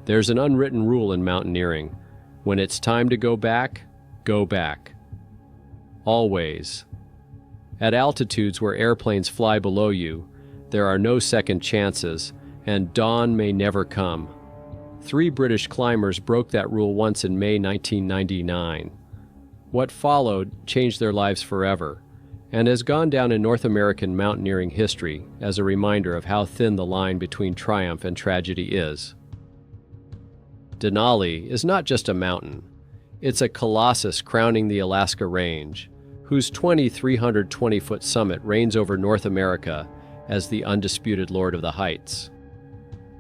There's an unwritten rule in mountaineering. When it's time to go back, go back. Always. At altitudes where airplanes fly below you, there are no second chances, and dawn may never come. 3 British climbers broke that rule once in May 1999. What followed changed their lives forever, and has gone down in North American mountaineering history as a reminder of how thin the line between triumph and tragedy is. Denali is not just a mountain. It's a colossus crowning the Alaska Range, whose 2,320-foot summit reigns over North America as the undisputed Lord of the Heights.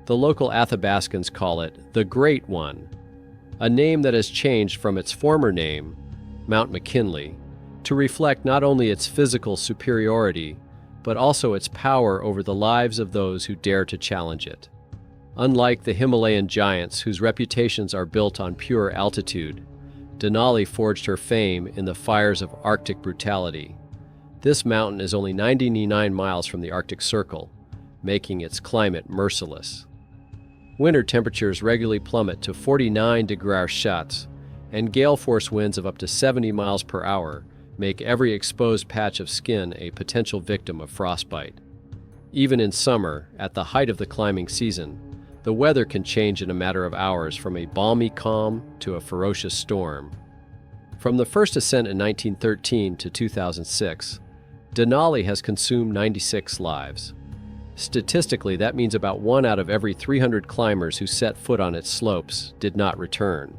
The local Athabascans call it the Great One, a name that has changed from its former name, Mount McKinley, to reflect not only its physical superiority, but also its power over the lives of those who dare to challenge it. Unlike the Himalayan giants whose reputations are built on pure altitude, Denali forged her fame in the fires of Arctic brutality. This mountain is only 99 miles from the Arctic Circle, making its climate merciless. Winter temperatures regularly plummet to 49 degrees Celsius, and gale force winds of up to 70 miles per hour make every exposed patch of skin a potential victim of frostbite. Even in summer, at the height of the climbing season, the weather can change in a matter of hours from a balmy calm to a ferocious storm. From the first ascent in 1913 to 2006, Denali has consumed 96 lives. Statistically, that means about 1 out of every 300 climbers who set foot on its slopes did not return.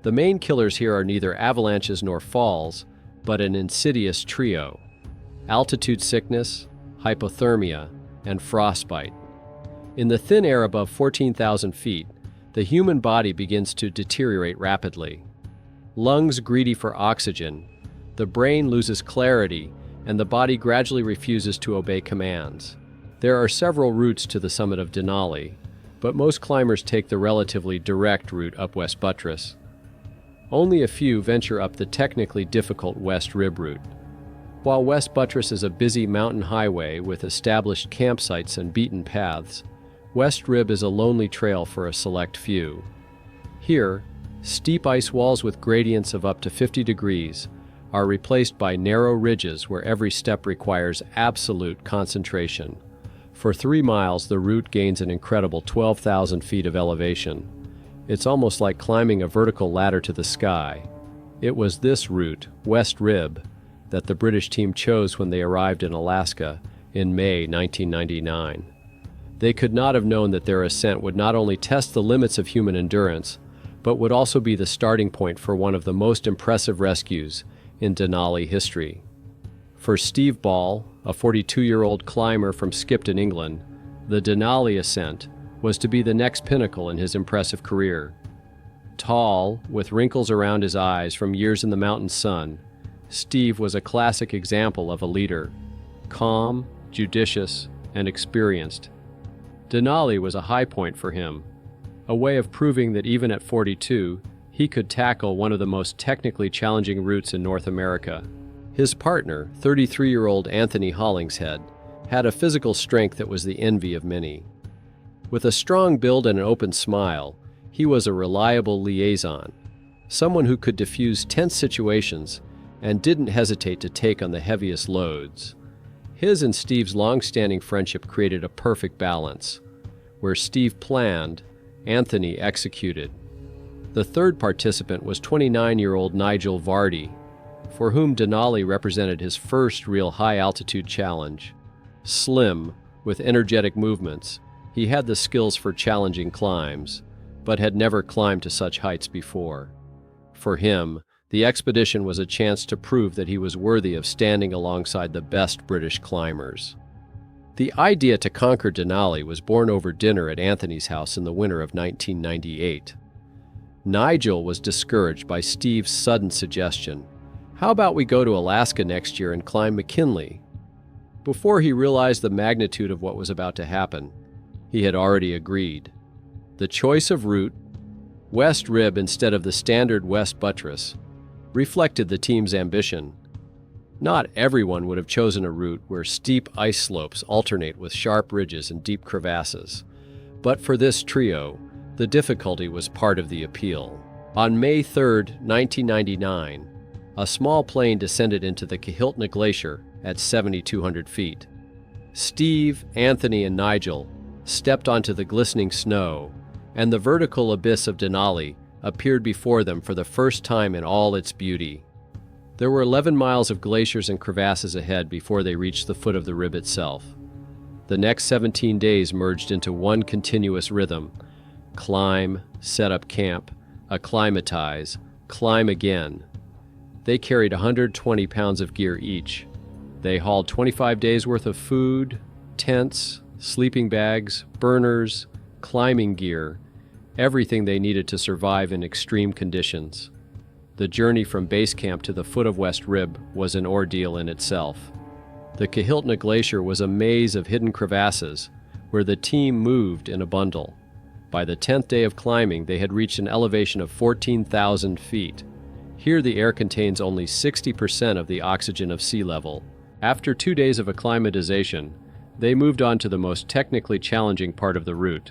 The main killers here are neither avalanches nor falls, but an insidious trio: altitude sickness, hypothermia, and frostbite. In the thin air above 14,000 feet, the human body begins to deteriorate rapidly. Lungs greedy for oxygen, the brain loses clarity, and the body gradually refuses to obey commands. There are several routes to the summit of Denali, but most climbers take the relatively direct route up West Buttress. Only a few venture up the technically difficult West Rib route. While West Buttress is a busy mountain highway with established campsites and beaten paths, West Rib is a lonely trail for a select few. Here, steep ice walls with gradients of up to 50 degrees are replaced by narrow ridges where every step requires absolute concentration. For 3 miles, the route gains an incredible 12,000 feet of elevation. It's almost like climbing a vertical ladder to the sky. It was this route, West Rib, that the British team chose when they arrived in Alaska in May 1999. They could not have known that their ascent would not only test the limits of human endurance, but would also be the starting point for one of the most impressive rescues in Denali history. For Steve Ball, a 42-year-old climber from Skipton, England, the Denali ascent was to be the next pinnacle in his impressive career. Tall, with wrinkles around his eyes from years in the mountain sun, Steve was a classic example of a leader, calm, judicious, and experienced. Denali was a high point for him, a way of proving that even at 42, he could tackle one of the most technically challenging routes in North America. His partner, 33-year-old Anthony Hollingshead, had a physical strength that was the envy of many. With a strong build and an open smile, he was a reliable liaison, someone who could diffuse tense situations and didn't hesitate to take on the heaviest loads. His and Steve's long-standing friendship created a perfect balance. Where Steve planned, Anthony executed. The third participant was 29-year-old Nigel Vardy, for whom Denali represented his first real high-altitude challenge. Slim, with energetic movements, he had the skills for challenging climbs, but had never climbed to such heights before. For him, the expedition was a chance to prove that he was worthy of standing alongside the best British climbers. The idea to conquer Denali was born over dinner at Anthony's house in the winter of 1998. Nigel was discouraged by Steve's sudden suggestion, "How about we go to Alaska next year and climb McKinley?" Before he realized the magnitude of what was about to happen, he had already agreed. The choice of route, West Rib instead of the standard West Buttress, reflected the team's ambition. Not everyone would have chosen a route where steep ice slopes alternate with sharp ridges and deep crevasses. But for this trio, The difficulty was part of the appeal. On May 3, 1999, a small plane descended into the Kahiltna Glacier at 7,200 feet. Steve, Anthony, and Nigel stepped onto the glistening snow, and the vertical abyss of Denali appeared before them for the first time in all its beauty. There were 11 miles of glaciers and crevasses ahead before they reached the foot of the rib itself. The next 17 days merged into one continuous rhythm: climb, set up camp, acclimatize, climb again. They carried 120 pounds of gear each. They hauled 25 days' worth of food, tents, sleeping bags, burners, climbing gear, everything they needed to survive in extreme conditions. The journey from base camp to the foot of West Rib was an ordeal in itself. The Kahiltna Glacier was a maze of hidden crevasses where the team moved in a bundle. By the 10th day of climbing, they had reached an elevation of 14,000 feet. Here, the air contains only 60% of the oxygen of sea level. After 2 days of acclimatization, they moved on to the most technically challenging part of the route.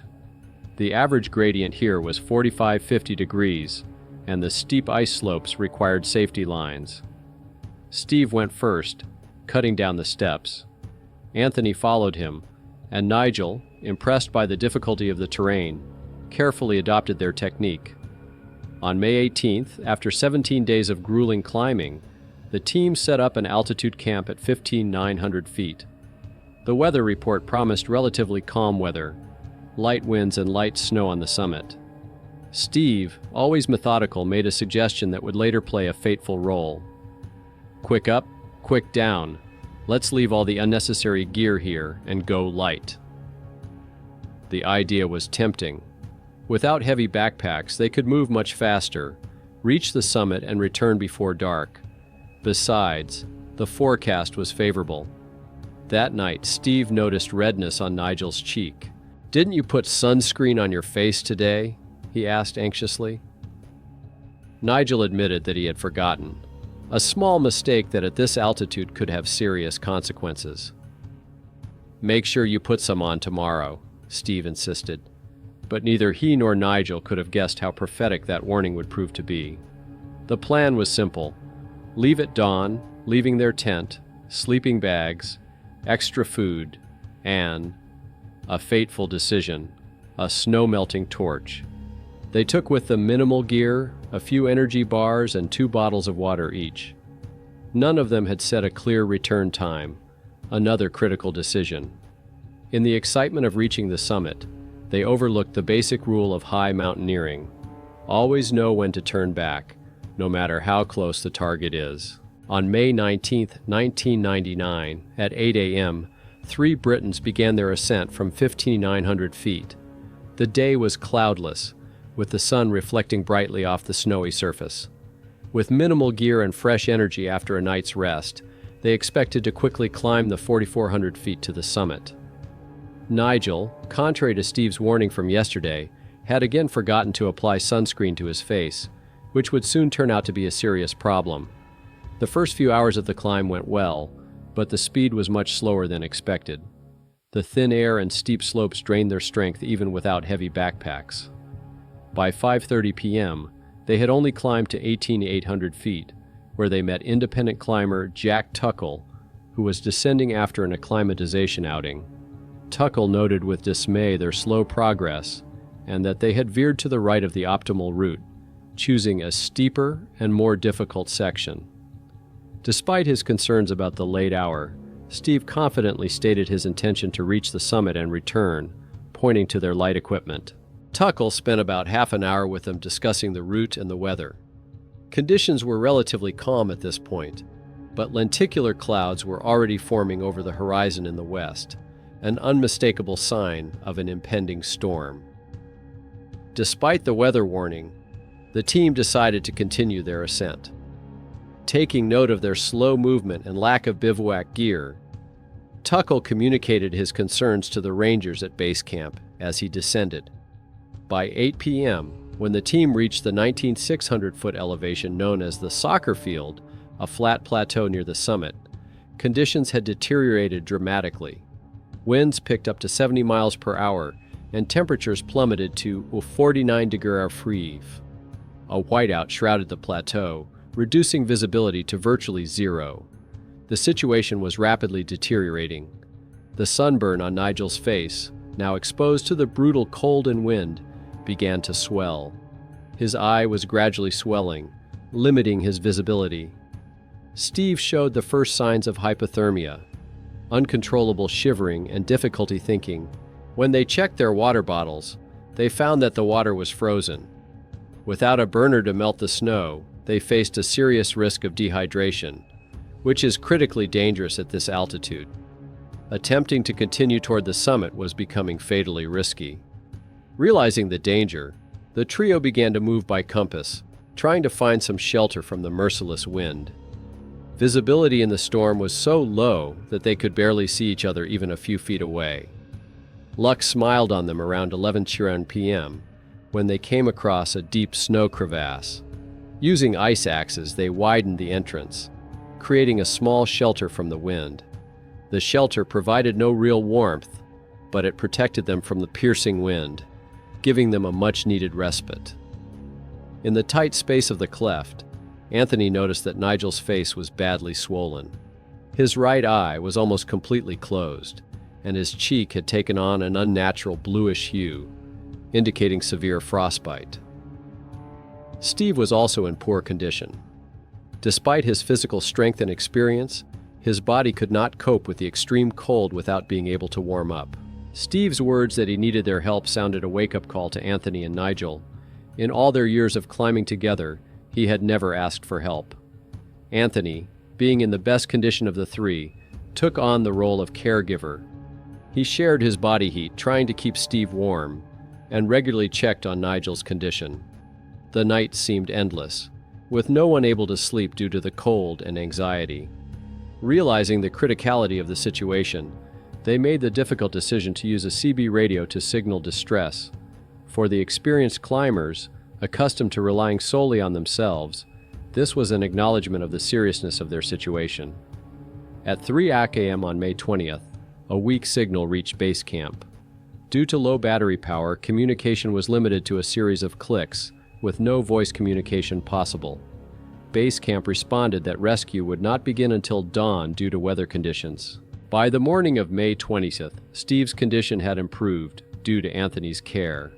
The average gradient here was 45-50 degrees, and the steep ice slopes required safety lines. Steve went first, cutting down the steps. Anthony followed him, and Nigel, impressed by the difficulty of the terrain, carefully adopted their technique. On May 18th, after 17 days of grueling climbing, the team set up an altitude camp at 15,900 feet. The weather report promised relatively calm weather, light winds and light snow on the summit. Steve, always methodical, made a suggestion that would later play a fateful role. Quick up, quick down. Let's leave all the unnecessary gear here and go light. The idea was tempting. Without heavy backpacks, they could move much faster, reach the summit, and return before dark. Besides, the forecast was favorable. That night, Steve noticed redness on Nigel's cheek. "Didn't you put sunscreen on your face today?" he asked anxiously. Nigel admitted that he had forgotten. A small mistake that at this altitude could have serious consequences. "Make sure you put some on tomorrow," Steve insisted. But neither he nor Nigel could have guessed how prophetic that warning would prove to be. The plan was simple: leave at dawn, leaving their tent, sleeping bags, extra food, and a fateful decision: a snow-melting torch. They took with them minimal gear, a few energy bars, and 2 bottles of water each. None of them had set a clear return time, another critical decision. In the excitement of reaching the summit, they overlooked the basic rule of high mountaineering: always know when to turn back, no matter how close the target is. On May 19, 1999, at 8 a.m., 3 Britons began their ascent from 15,900 feet. The day was cloudless, with the sun reflecting brightly off the snowy surface. With minimal gear and fresh energy after a night's rest, they expected to quickly climb the 4,400 feet to the summit. Nigel, contrary to Steve's warning from yesterday, had again forgotten to apply sunscreen to his face, which would soon turn out to be a serious problem. The first few hours of the climb went well, but the speed was much slower than expected. The thin air and steep slopes drained their strength even without heavy backpacks. By 5:30 p.m., they had only climbed to 18,800 feet, where they met independent climber Jack Tuckle, who was descending after an acclimatization outing. Tuckle noted with dismay their slow progress and that they had veered to the right of the optimal route, choosing a steeper and more difficult section. Despite his concerns about the late hour, Steve confidently stated his intention to reach the summit and return, pointing to their light equipment. Tuckle spent about half an hour with them discussing the route and the weather. Conditions were relatively calm at this point, but lenticular clouds were already forming over the horizon in the west, an unmistakable sign of an impending storm. Despite the weather warning, the team decided to continue their ascent. Taking note of their slow movement and lack of bivouac gear, Tuckle communicated his concerns to the rangers at base camp as he descended. By 8 p.m., when the team reached the 19,600-foot elevation known as the soccer field, a flat plateau near the summit, conditions had deteriorated dramatically. Winds picked up to 70 miles per hour, and temperatures plummeted to 49 degrees Celsius. A whiteout shrouded the plateau, reducing visibility to virtually zero. The situation was rapidly deteriorating. The sunburn on Nigel's face, now exposed to the brutal cold and wind, began to swell. His eye was gradually swelling, limiting his visibility. Steve showed the first signs of hypothermia, uncontrollable shivering and difficulty thinking. When they checked their water bottles, they found that the water was frozen. Without a burner to melt the snow, they faced a serious risk of dehydration, which is critically dangerous at this altitude. Attempting to continue toward the summit was becoming fatally risky. Realizing the danger, the trio began to move by compass, trying to find some shelter from the merciless wind. Visibility in the storm was so low that they could barely see each other even a few feet away. Luck smiled on them around 11 p.m. when they came across a deep snow crevasse. Using ice axes, they widened the entrance, creating a small shelter from the wind. The shelter provided no real warmth, but it protected them from the piercing wind, giving them a much-needed respite. In the tight space of the cleft, Anthony noticed that Nigel's face was badly swollen. His right eye was almost completely closed, and his cheek had taken on an unnatural bluish hue, indicating severe frostbite. Steve was also in poor condition. Despite his physical strength and experience, his body could not cope with the extreme cold without being able to warm up. Steve's words that he needed their help sounded a wake-up call to Anthony and Nigel. In all their years of climbing together, he had never asked for help. Anthony, being in the best condition of the three, took on the role of caregiver. He shared his body heat, trying to keep Steve warm, and regularly checked on Nigel's condition. The night seemed endless, with no one able to sleep due to the cold and anxiety. Realizing the criticality of the situation, they made the difficult decision to use a CB radio to signal distress. For the experienced climbers, accustomed to relying solely on themselves, this was an acknowledgement of the seriousness of their situation. At 3 a.m. on May 20th, a weak signal reached base camp. Due to low battery power, communication was limited to a series of clicks, with no voice communication possible. Base camp responded that rescue would not begin until dawn due to weather conditions. By the morning of May 20th, Steve's condition had improved due to Anthony's care.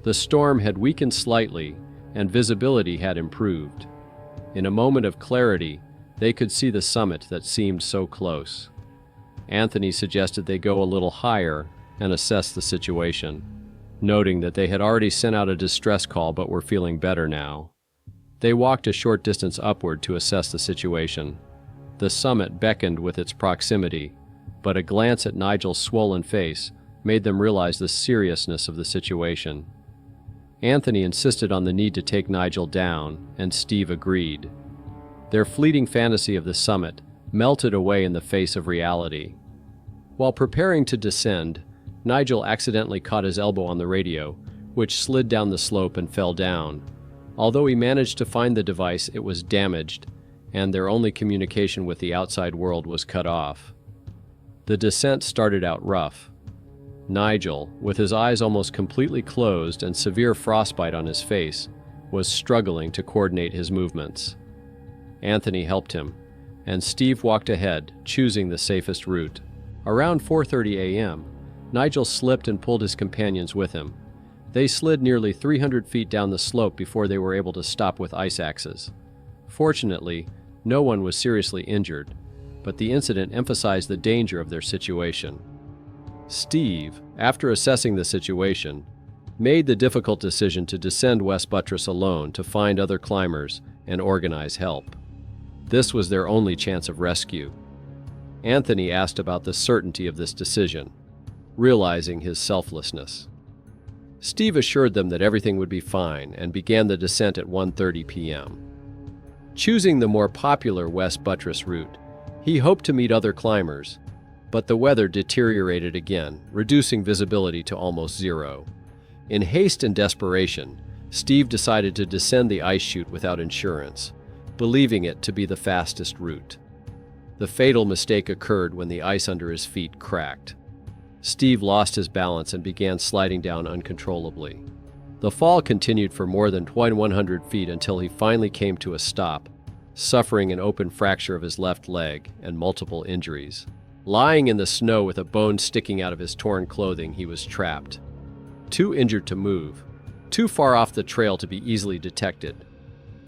The storm had weakened slightly, and visibility had improved. In a moment of clarity, they could see the summit that seemed so close. Anthony suggested they go a little higher and assess the situation, noting that they had already sent out a distress call but were feeling better now. They walked a short distance upward to assess the situation. The summit beckoned with its proximity, but a glance at Nigel's swollen face made them realize the seriousness of the situation. Anthony insisted on the need to take Nigel down, and Steve agreed. Their fleeting fantasy of the summit melted away in the face of reality. While preparing to descend, Nigel accidentally caught his elbow on the radio, which slid down the slope and fell down. Although he managed to find the device, it was damaged, and their only communication with the outside world was cut off. The descent started out rough. Nigel, with his eyes almost completely closed and severe frostbite on his face, was struggling to coordinate his movements. Anthony helped him, and Steve walked ahead, choosing the safest route. Around 4:30 a.m., Nigel slipped and pulled his companions with him. They slid nearly 300 feet down the slope before they were able to stop with ice axes. Fortunately, no one was seriously injured, but the incident emphasized the danger of their situation. Steve, after assessing the situation, made the difficult decision to descend West Buttress alone to find other climbers and organize help. This was their only chance of rescue. Anthony asked about the certainty of this decision, realizing his selflessness. Steve assured them that everything would be fine and began the descent at 1:30 p.m. Choosing the more popular West Buttress route, he hoped to meet other climbers, but the weather deteriorated again, reducing visibility to almost zero. In haste and desperation, Steve decided to descend the ice chute without insurance, believing it to be the fastest route. The fatal mistake occurred when the ice under his feet cracked. Steve lost his balance and began sliding down uncontrollably. The fall continued for more than 100 feet until he finally came to a stop, suffering an open fracture of his left leg and multiple injuries. Lying in the snow with a bone sticking out of his torn clothing, he was trapped. Too injured to move, too far off the trail to be easily detected.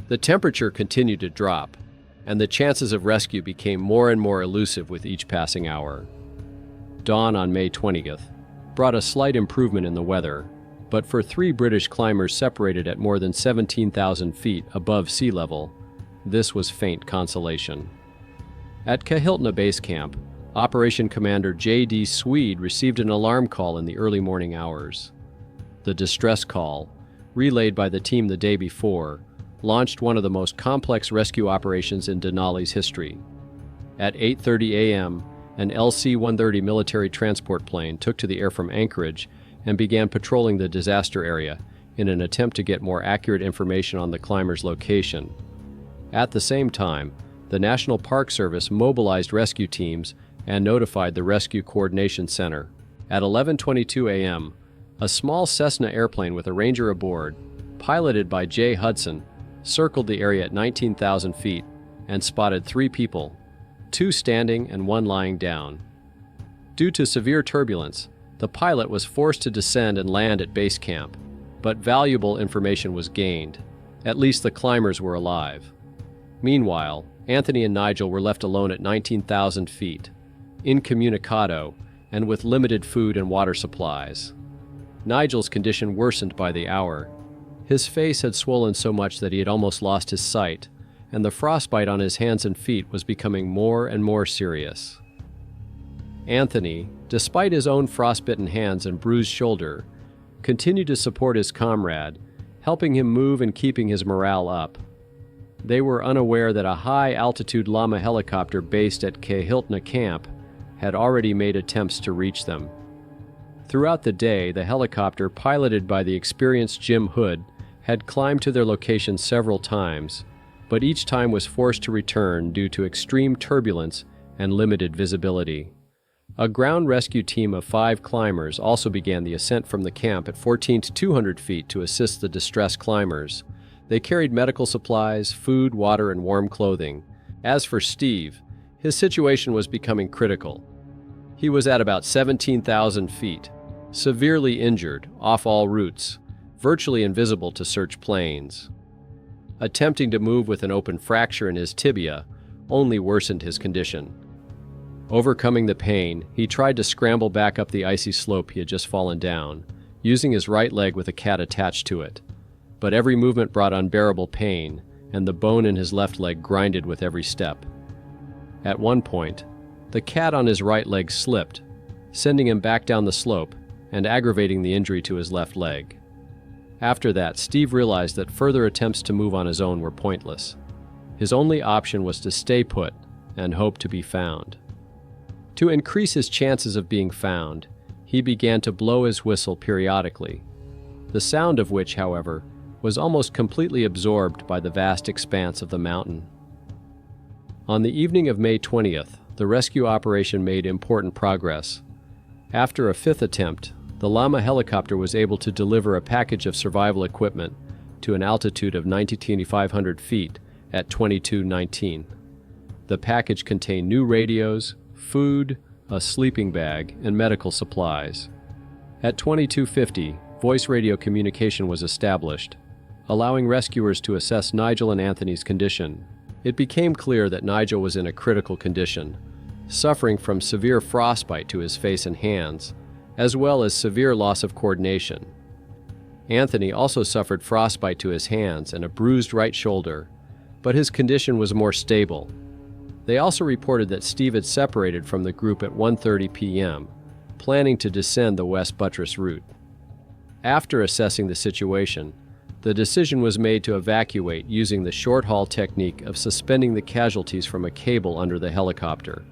The temperature continued to drop, and the chances of rescue became more and more elusive with each passing hour. Dawn on May 20th brought a slight improvement in the weather, but for 3 British climbers separated at more than 17,000 feet above sea level, this was faint consolation. At Kahiltna Base Camp, Operation Commander J.D. Swede received an alarm call in the early morning hours. The distress call, relayed by the team the day before, launched one of the most complex rescue operations in Denali's history. At 8:30 a.m., an LC-130 military transport plane took to the air from Anchorage and began patrolling the disaster area in an attempt to get more accurate information on the climber's location. At the same time, the National Park Service mobilized rescue teams and notified the Rescue Coordination Center. At 11:22 a.m., a small Cessna airplane with a ranger aboard, piloted by Jay Hudson, circled the area at 19,000 feet and spotted 3 people, 2 standing and 1 lying down. Due to severe turbulence, the pilot was forced to descend and land at base camp, but valuable information was gained. At least the climbers were alive. Meanwhile, Anthony and Nigel were left alone at 19,000 feet, incommunicado, and with limited food and water supplies. Nigel's condition worsened by the hour. His face had swollen so much that he had almost lost his sight, and the frostbite on his hands and feet was becoming more and more serious. Anthony, despite his own frostbitten hands and bruised shoulder, continued to support his comrade, helping him move and keeping his morale up. They were unaware that a high-altitude llama helicopter based at Kahiltna Camp had already made attempts to reach them. Throughout the day, the helicopter, piloted by the experienced Jim Hood, had climbed to their location several times, but each time was forced to return due to extreme turbulence and limited visibility. A ground rescue team of 5 climbers also began the ascent from the camp at 14 to 200 feet to assist the distressed climbers. They carried medical supplies, food, water, and warm clothing. As for Steve, his situation was becoming critical. He was at about 17,000 feet, severely injured, off all routes, virtually invisible to search planes. Attempting to move with an open fracture in his tibia only worsened his condition. Overcoming the pain, he tried to scramble back up the icy slope he had just fallen down, using his right leg with a cat attached to it. But every movement brought unbearable pain, and the bone in his left leg grinded with every step. At one point, the cat on his right leg slipped, sending him back down the slope and aggravating the injury to his left leg. After that, Steve realized that further attempts to move on his own were pointless. His only option was to stay put and hope to be found. To increase his chances of being found, he began to blow his whistle periodically, the sound of which, however, was almost completely absorbed by the vast expanse of the mountain. On the evening of May 20th, the rescue operation made important progress. After a 5th attempt, the llama helicopter was able to deliver a package of survival equipment to an altitude of 9,500 feet at 22:19. The package contained new radios, food, a sleeping bag, and medical supplies. At 22:50, voice radio communication was established, allowing rescuers to assess Nigel and Anthony's condition. It became clear that Nigel was in a critical condition, suffering from severe frostbite to his face and hands, as well as severe loss of coordination. Anthony also suffered frostbite to his hands and a bruised right shoulder, but his condition was more stable. They also reported that Steve had separated from the group at 1:30 p.m., planning to descend the West Buttress route. After assessing the situation, the decision was made to evacuate using the short-haul technique of suspending the casualties from a cable under the helicopter.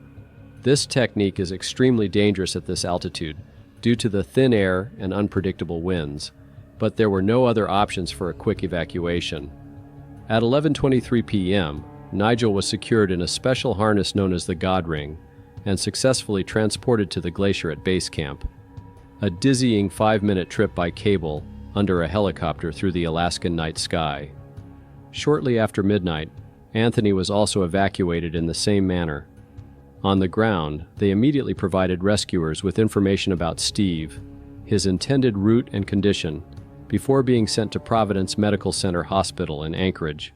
This technique is extremely dangerous at this altitude due to the thin air and unpredictable winds, but there were no other options for a quick evacuation. At 11:23 p.m., Nigel was secured in a special harness known as the God Ring, and successfully transported to the glacier at base camp. A dizzying 5-minute trip by cable under a helicopter through the Alaskan night sky. Shortly after midnight, Anthony was also evacuated in the same manner. On the ground, they immediately provided rescuers with information about Steve, his intended route and condition, before being sent to Providence Medical Center Hospital in Anchorage.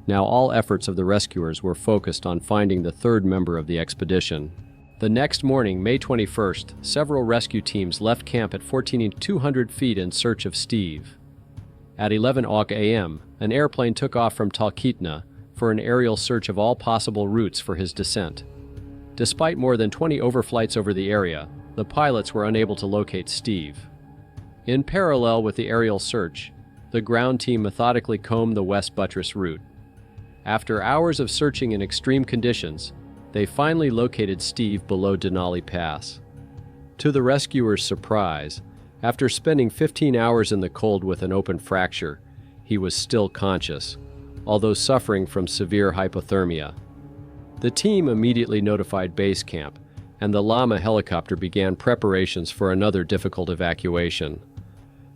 Now all efforts of the rescuers were focused on finding the third member of the expedition. The next morning, May 21st, several rescue teams left camp at 14,200 feet in search of Steve. At 11 a.m., an airplane took off from Talkeetna for an aerial search of all possible routes for his descent. Despite more than 20 overflights over the area, the pilots were unable to locate Steve. In parallel with the aerial search, the ground team methodically combed the West Buttress route. After hours of searching in extreme conditions, they finally located Steve below Denali Pass. To the rescuers' surprise, after spending 15 hours in the cold with an open fracture, he was still conscious, although suffering from severe hypothermia. The team immediately notified base camp, and the Llama helicopter began preparations for another difficult evacuation.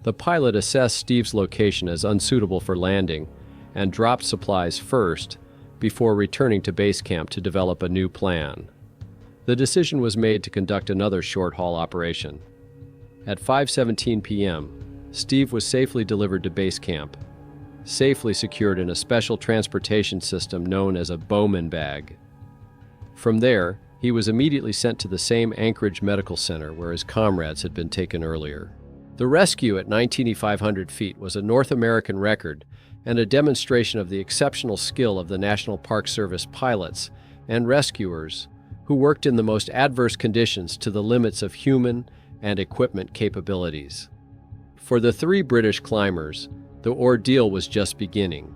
The pilot assessed Steve's location as unsuitable for landing and dropped supplies first before returning to base camp to develop a new plan. The decision was made to conduct another short-haul operation. At 5:17 p.m., Steve was safely delivered to base camp, safely secured in a special transportation system known as a Bowman bag. From there, he was immediately sent to the same Anchorage Medical Center where his comrades had been taken earlier. The rescue at 19,500 feet was a North American record and a demonstration of the exceptional skill of the National Park Service pilots and rescuers who worked in the most adverse conditions to the limits of human and equipment capabilities. For the 3 British climbers, the ordeal was just beginning.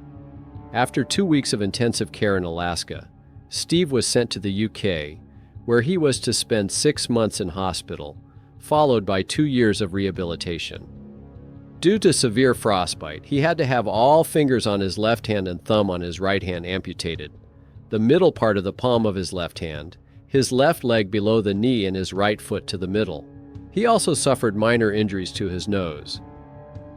After 2 weeks of intensive care in Alaska, Steve was sent to the UK, where he was to spend 6 months in hospital, followed by 2 years of rehabilitation. Due to severe frostbite, he had to have all fingers on his left hand and thumb on his right hand amputated, the middle part of the palm of his left hand, his left leg below the knee, and his right foot to the middle. He also suffered minor injuries to his nose.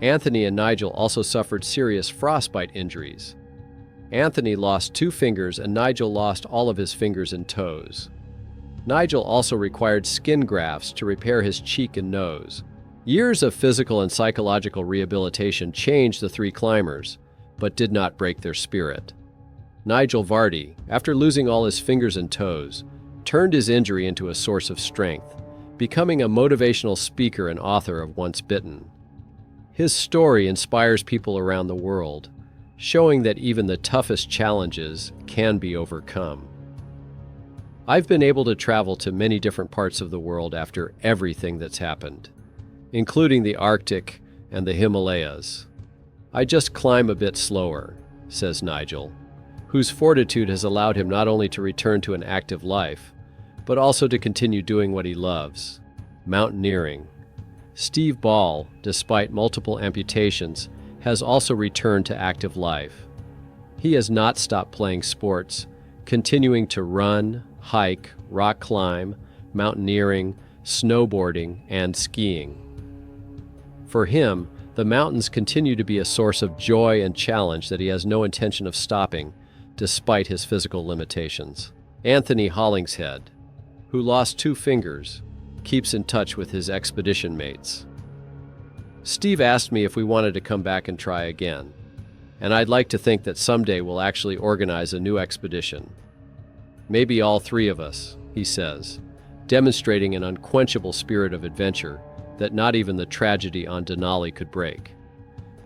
Anthony and Nigel also suffered serious frostbite injuries. Anthony lost 2 fingers and Nigel lost all of his fingers and toes. Nigel also required skin grafts to repair his cheek and nose. Years of physical and psychological rehabilitation changed the 3 climbers, but did not break their spirit. Nigel Vardy, after losing all his fingers and toes, turned his injury into a source of strength, becoming a motivational speaker and author of Once Bitten. His story inspires people around the world, showing that even the toughest challenges can be overcome. I've been able to travel to many different parts of the world after everything that's happened, including the Arctic and the Himalayas. I just climb a bit slower, says Nigel, whose fortitude has allowed him not only to return to an active life, but also to continue doing what he loves, mountaineering. Steve Ball, despite multiple amputations, has also returned to active life. He has not stopped playing sports, continuing to run, hike, rock climb, mountaineering, snowboarding, and skiing. For him, the mountains continue to be a source of joy and challenge that he has no intention of stopping, despite his physical limitations. Anthony Hollingshead, who lost 2 fingers, keeps in touch with his expedition mates. Steve asked me if we wanted to come back and try again, and I'd like to think that someday we'll actually organize a new expedition. Maybe all 3 of us, he says, demonstrating an unquenchable spirit of adventure that not even the tragedy on Denali could break.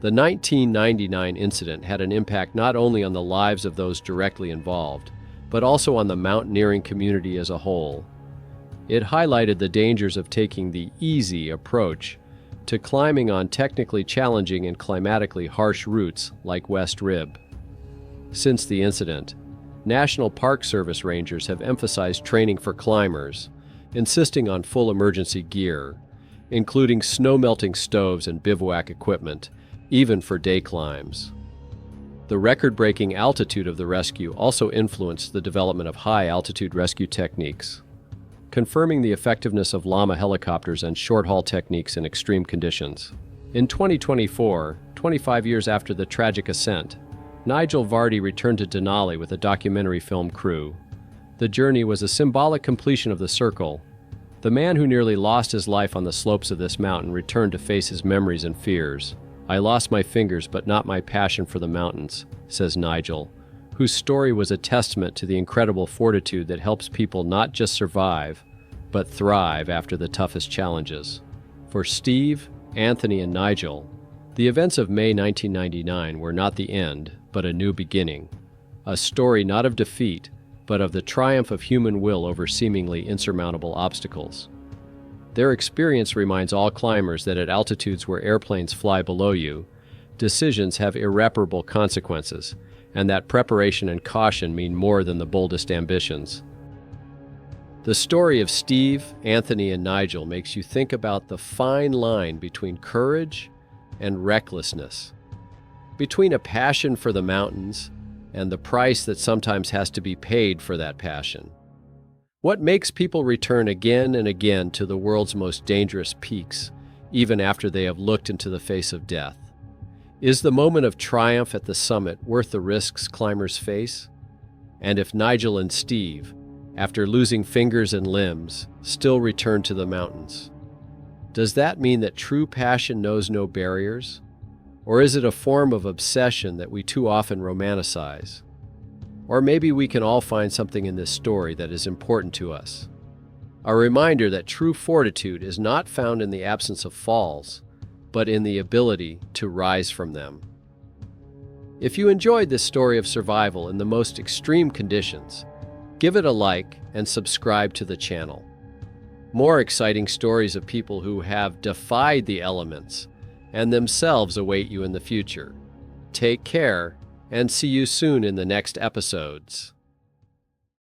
The 1999 incident had an impact not only on the lives of those directly involved, but also on the mountaineering community as a whole. It highlighted the dangers of taking the easy approach to climbing on technically challenging and climatically harsh routes like West Rib. Since the incident, National Park Service rangers have emphasized training for climbers, insisting on full emergency gear, including snow-melting stoves and bivouac equipment, even for day climbs. The record-breaking altitude of the rescue also influenced the development of high-altitude rescue techniques. confirming the effectiveness of llama helicopters and short-haul techniques in extreme conditions. In 2024, 25 years after the tragic ascent, Nigel Vardy returned to Denali with a documentary film crew. The journey was a symbolic completion of the circle. The man who nearly lost his life on the slopes of this mountain returned to face his memories and fears. "I lost my fingers, but not my passion for the mountains," says Nigel, whose story was a testament to the incredible fortitude that helps people not just survive, but thrive after the toughest challenges. For Steve, Anthony, and Nigel, the events of May 1999 were not the end, but a new beginning. A story not of defeat, but of the triumph of human will over seemingly insurmountable obstacles. Their experience reminds all climbers that at altitudes where airplanes fly below you, decisions have irreparable consequences, and that preparation and caution mean more than the boldest ambitions. The story of Steve, Anthony, and Nigel makes you think about the fine line between courage and recklessness, between a passion for the mountains and the price that sometimes has to be paid for that passion. What makes people return again and again to the world's most dangerous peaks, even after they have looked into the face of death? Is the moment of triumph at the summit worth the risks climbers face? And if Nigel and Steve, after losing fingers and limbs, still return to the mountains, does that mean that true passion knows no barriers? Or is it a form of obsession that we too often romanticize? Or maybe we can all find something in this story that is important to us. A reminder that true fortitude is not found in the absence of falls, but in the ability to rise from them. If you enjoyed this story of survival in the most extreme conditions, give it a like and subscribe to the channel. More exciting stories of people who have defied the elements and themselves await you in the future. Take care, and see you soon in the next episodes.